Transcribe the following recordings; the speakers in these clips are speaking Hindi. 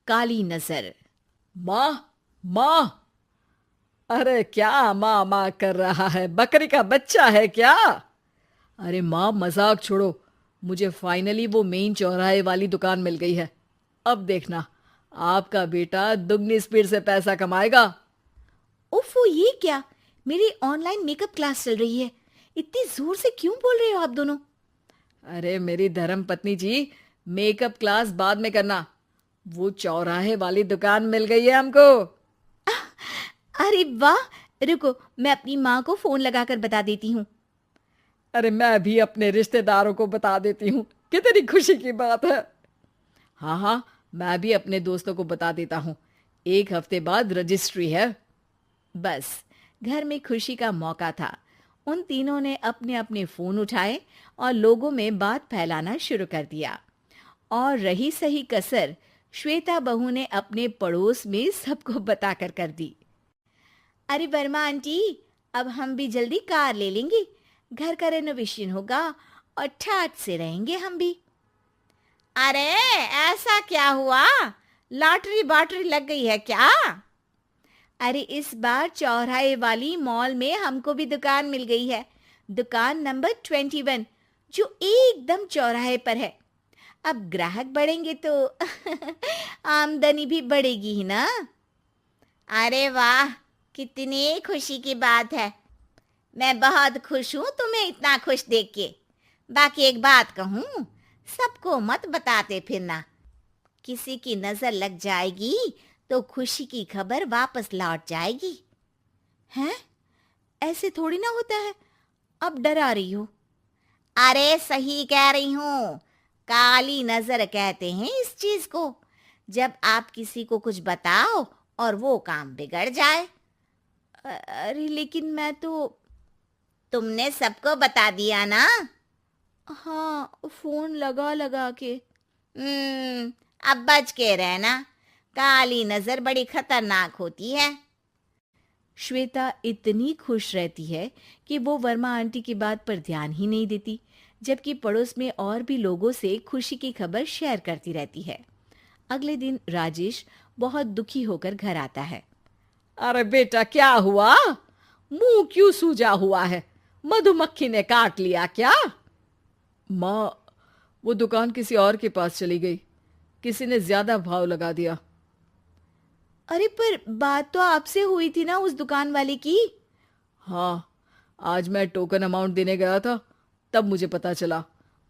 काली नजर। माँ, माँ। अरे क्या माँ माँ कर रहा है? बकरी का बच्चा है क्या? अरे माँ, मजाक छोड़ो। मुझे फाइनली वो मेन चौराहे वाली दुकान मिल गई है। अब देखना, आपका बेटा दुगनी स्पीड से पैसा कमाएगा। ओफो, ये क्या? मेरी ऑनलाइन मेकअप क्लास चल रही है। इतनी जोर से क्यों बोल रहे हो आप दोनों? अरे मेरी धर्म पत्नी जी, मेकअप क्लास बाद में करना। वो चौराहे वाली दुकान मिल गई है हमको। अरे वाह! रुको, मैं अपनी माँ को फोन लगाकर बता देती हूँ। अरे मैं भी अपने रिश्तेदारों को बता देती हूँ। कितनी खुशी की बात है। हाँ हाँ, मैं भी अपने दोस्तों को बता देता हूँ। 1 हफ्ते बाद रजिस्ट्री है। बस, घर में खुशी का मौका था। उन तीनों ने अपने अपने फोन उठाए और लोगों में बात फैलाना शुरू कर दिया। और रही सही कसर, श्वेता बहू ने अपने पड़ोस में सबको बताकर कर दी। अरे वर्मा आंटी, अब हम भी जल्दी कार ले लेंगे। घर का रेनोवेशन होगा और ठाट से रहेंगे हम भी। अरे, ऐसा क्या हुआ? लॉटरी बाटरी लग गई है क्या? अरे, इस बार चौराहे वाली मॉल में हमको भी दुकान मिल गई है। दुकान नंबर 21, जो एकदम चौराहे पर है। अब ग्राहक बढ़ेंगे तो आमदनी भी बढ़ेगी ही ना। अरे वाह, कितनी खुशी की बात है। मैं बहुत खुश हूँ तुम्हें इतना खुश देख के। बाकी एक बात कहूँ, सबको मत बताते फिरना। किसी की नजर लग जाएगी तो खुशी की खबर वापस लौट जाएगी। हैं? ऐसे थोड़ी ना होता है। अब डरा रही हो। अरे सही कह रही हूँ। काली नजर कहते हैं इस चीज को, जब आप किसी को कुछ बताओ और वो काम बिगड़ जाए। अरे लेकिन मैं तो। तुमने सबको बता दिया ना? हाँ, फोन लगा लगा के। अब बच के रहना। काली नजर बड़ी खतरनाक होती है। श्वेता इतनी खुश रहती है कि वो वर्मा आंटी की बात पर ध्यान ही नहीं देती, जबकि पड़ोस में और भी लोगों से खुशी की खबर शेयर करती रहती है। अगले दिन राजेश बहुत दुखी होकर घर आता है। अरे बेटा, क्या हुआ? मुंह क्यों सूजा हुआ है? मधुमक्खी ने काट लिया क्या? माँ, वो दुकान किसी और के पास चली गई। किसी ने ज्यादा भाव लगा दिया। अरे पर बात तो आपसे हुई थी ना उस दुकान वाले की। हाँ, आज मैं टोकन अमाउंट देने गया था, तब मुझे पता चला।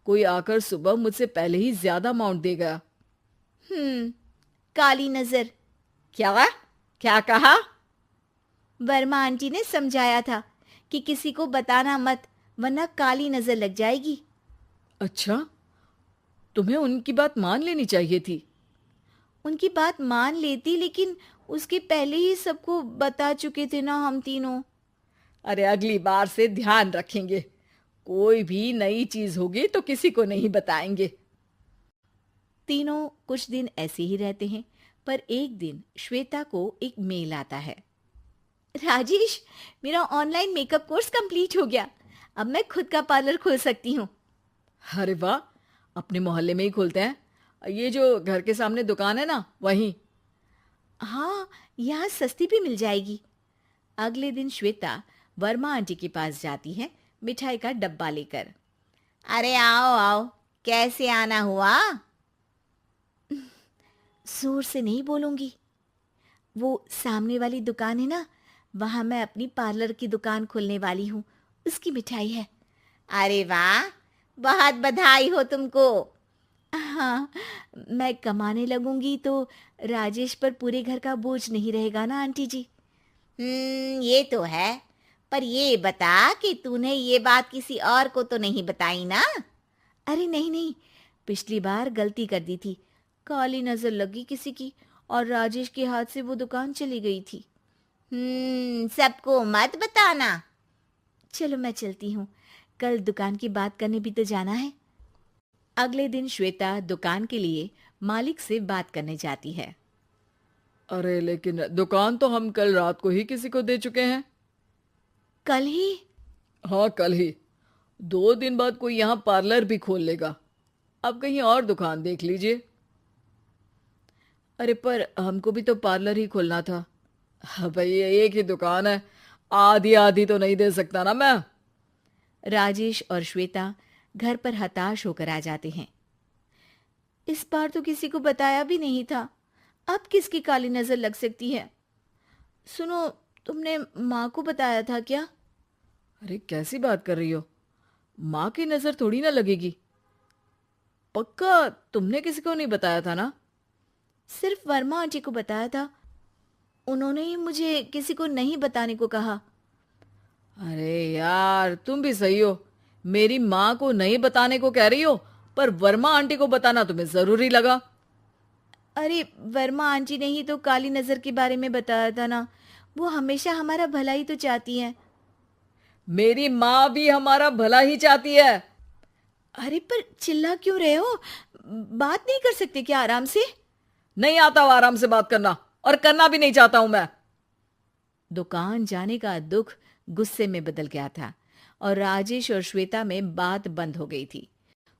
कोई आकर सुबह मुझसे पहले ही ज्यादा अमाउंट दे गया। हम्म, काली नजर। क्या? क्या कहा? वर्मा आंटी ने समझाया था कि किसी को बताना मत, वरना काली नजर लग जाएगी। अच्छा, तुम्हें उनकी बात मान लेनी चाहिए थी। उनकी बात मान लेती, लेकिन उसके पहले ही सबको बता चुके थे ना हम तीनों। अरे अगली बार से ध्यान रखेंगे। कोई भी नई चीज होगी तो किसी को नहीं बताएंगे। तीनों कुछ दिन ऐसे ही रहते हैं, पर एक दिन श्वेता को एक मेल आता है। राजेश, मेरा ऑनलाइन मेकअप कोर्स कंप्लीट हो गया। अब मैं खुद का पार्लर खोल सकती हूँ। अरे वाह, अपने मोहल्ले में ही खोलते हैं। ये जो घर के सामने दुकान है ना, वहीं। हाँ, यहाँ सस्ती भी मिल जाएगी। अगले दिन श्वेता वर्मा आंटी के पास जाती है, मिठाई का डब्बा लेकर। अरे आओ आओ, कैसे आना हुआ? जोर से नहीं बोलूंगी। वो सामने वाली दुकान है ना, वहां मैं अपनी पार्लर की दुकान खोलने वाली हूँ। उसकी मिठाई है। अरे वाह, बहुत बधाई हो तुमको। हाँ, मैं कमाने लगूंगी तो राजेश पर पूरे घर का बोझ नहीं रहेगा ना आंटी जी। ये तो है। पर ये बता कि तूने ये बात किसी और को तो नहीं बताई ना? अरे नहीं नहीं, पिछली बार गलती कर दी थी। काली नजर लगी किसी की और राजेश के हाथ से वो दुकान चली गई थी। सबको मत बताना। चलो मैं चलती हूँ, कल दुकान की बात करने भी तो जाना है। अगले दिन श्वेता दुकान के लिए मालिक से बात करने जाती है। अरे लेकिन दुकान तो हम कल रात को ही किसी को दे चुके हैं। कल ही? हाँ, कल ही। 2 दिन बाद कोई यहाँ पार्लर भी खोल लेगा। अब कहीं और दुकान देख लीजिए। अरे पर हमको भी तो पार्लर ही खोलना था। हाँ भाई, एक ही दुकान है, आधी आधी तो नहीं दे सकता ना मैं। राजेश और श्वेता घर पर हताश होकर आ जाते हैं। इस बार तो किसी को बताया भी नहीं था, अब किसकी काली नजर लग सकती है। सुनो, तुमने माँ को बताया था क्या? अरे कैसी बात कर रही हो, माँ की नजर थोड़ी ना लगेगी। पक्का तुमने किसी को नहीं बताया था ना? सिर्फ वर्मा आंटी को बताया था, उन्होंने ही मुझे किसी को नहीं बताने को कहा। अरे यार, तुम भी सही हो, मेरी माँ को नहीं बताने को कह रही हो, पर वर्मा आंटी को बताना तुम्हें जरूरी लगा। अरे वर्मा आंटी ने ही तो काली नजर के बारे में बताया था ना, वो हमेशा हमारा भला ही तो चाहती हैं। मेरी माँ भी हमारा भला ही चाहती है। अरे पर चिल्ला क्यों रहे हो? बात नहीं कर सकते क्या आराम से? नहीं आता वो आराम से बात करना, और करना भी नहीं चाहता हूं मैं। दुकान जाने का दुख गुस्से में बदल गया था और राजेश और श्वेता में बात बंद हो गई थी।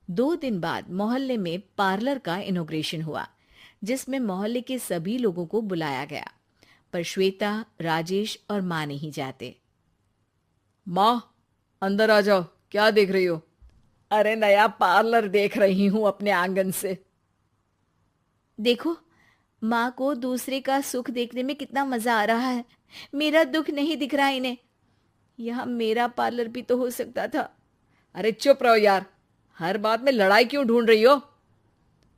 2 दिन बाद मोहल्ले में पार्लर का इनॉग्रेशन हुआ, जिसमें मोहल्ले के सभी लोगों को बुलाया गया, पर श्वेता, राजेश और माँ नहीं जाते। माँ, अंदर आ जाओ, क्या देख रही हो? अरे नया पार्लर देख रही हूं अपने आंगन से। देखो, माँ को दूसरे का सुख देखने में कितना मजा आ रहा है, मेरा दुख नहीं दिख रहा इन्हें। यहाँ मेरा पार्लर भी तो हो सकता था। अरे चुप रहो यार, हर बात में लड़ाई क्यों ढूंढ रही हो?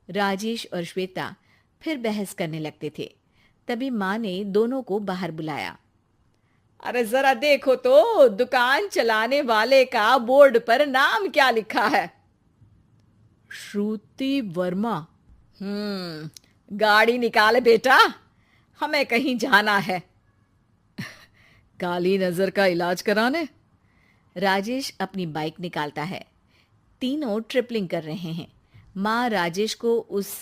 राजेश और श्वेता फिर बहस करने लगते थे। तभी माँ ने दोनों को बाहर बुलाया। अरे जरा देखो तो, दुकान चलाने वाले का बोर्ड पर नाम क्या लिखा है? श्रुति वर्मा। गाड़ी निकाले बेटा, हमें कहीं जाना है। काली नजर का इलाज कराने? राजेश अपनी बाइक निकालता है। तीनों ट्रिपलिंग कर रहे हैं। माँ राजेश को उस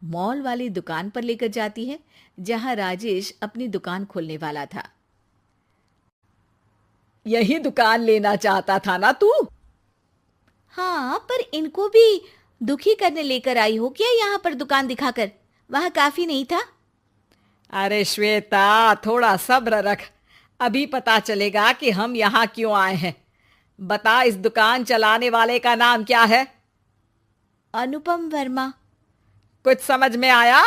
मॉल वाली दुकान पर लेकर जाती है जहां राजेश अपनी दुकान खोलने वाला था। यही दुकान लेना चाहता था ना तू? हाँ, पर इनको भी दुखी करने लेकर आई हो क्या यहाँ पर दुकान दिखाकर? वहां काफी नहीं था? अरे श्वेता, थोड़ा सब्र रख, अभी पता चलेगा कि हम यहाँ क्यों आए हैं। बता, इस दुकान चलाने वाले का नाम क्या है? अनुपम वर्मा। कुछ समझ में आया?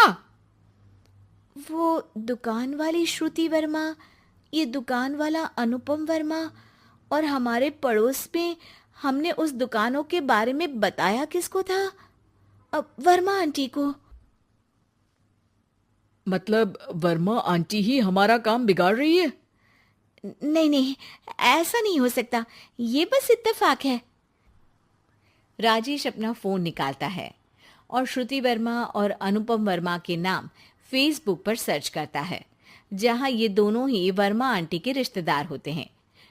वो दुकान वाली श्रुति वर्मा, ये दुकान वाला अनुपम वर्मा, और हमारे पड़ोस में हमने उस दुकानों के बारे में बताया किसको था? अब वर्मा आंटी को। मतलब वर्मा आंटी ही हमारा काम बिगाड़ रही है? नहीं नहीं, ऐसा नहीं हो सकता, ये बस इत्तेफाक है। राजेश अपना फोन निकालता है और श्रुति वर्मा और अनुपम वर्मा के नाम फेसबुक पर सर्च करता है, जहां ये दोनों ही वर्मा आंटी के रिश्तेदार होते हैं।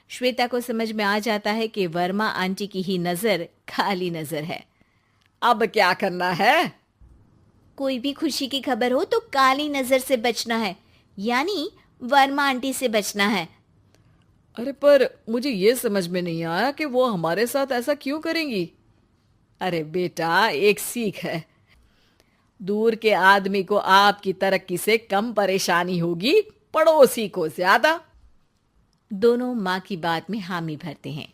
श्वेता को समझ में आ जाता है कि वर्मा आंटी की ही नजर खाली नजर है। अब क्या करना है? कोई भी खुशी की खबर हो तो काली नजर से बचना है, यानी वर्मा आंटी से बचना है। अरे पर मुझे ये समझ में नहीं आया कि वो हमारे साथ ऐसा क्यों करेंगी। अरे बेटा, एक सीख है, दूर के आदमी को आपकी तरक्की से कम परेशानी होगी, पड़ोसी को ज्यादा। दोनों माँ की बात में हामी भरते हैं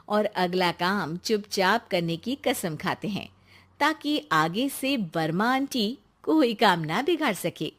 और अगला काम चुपचाप करने की कसम खाते हैं, ताकि आगे से वर्मा आंटी कोई काम ना बिगाड़ सके।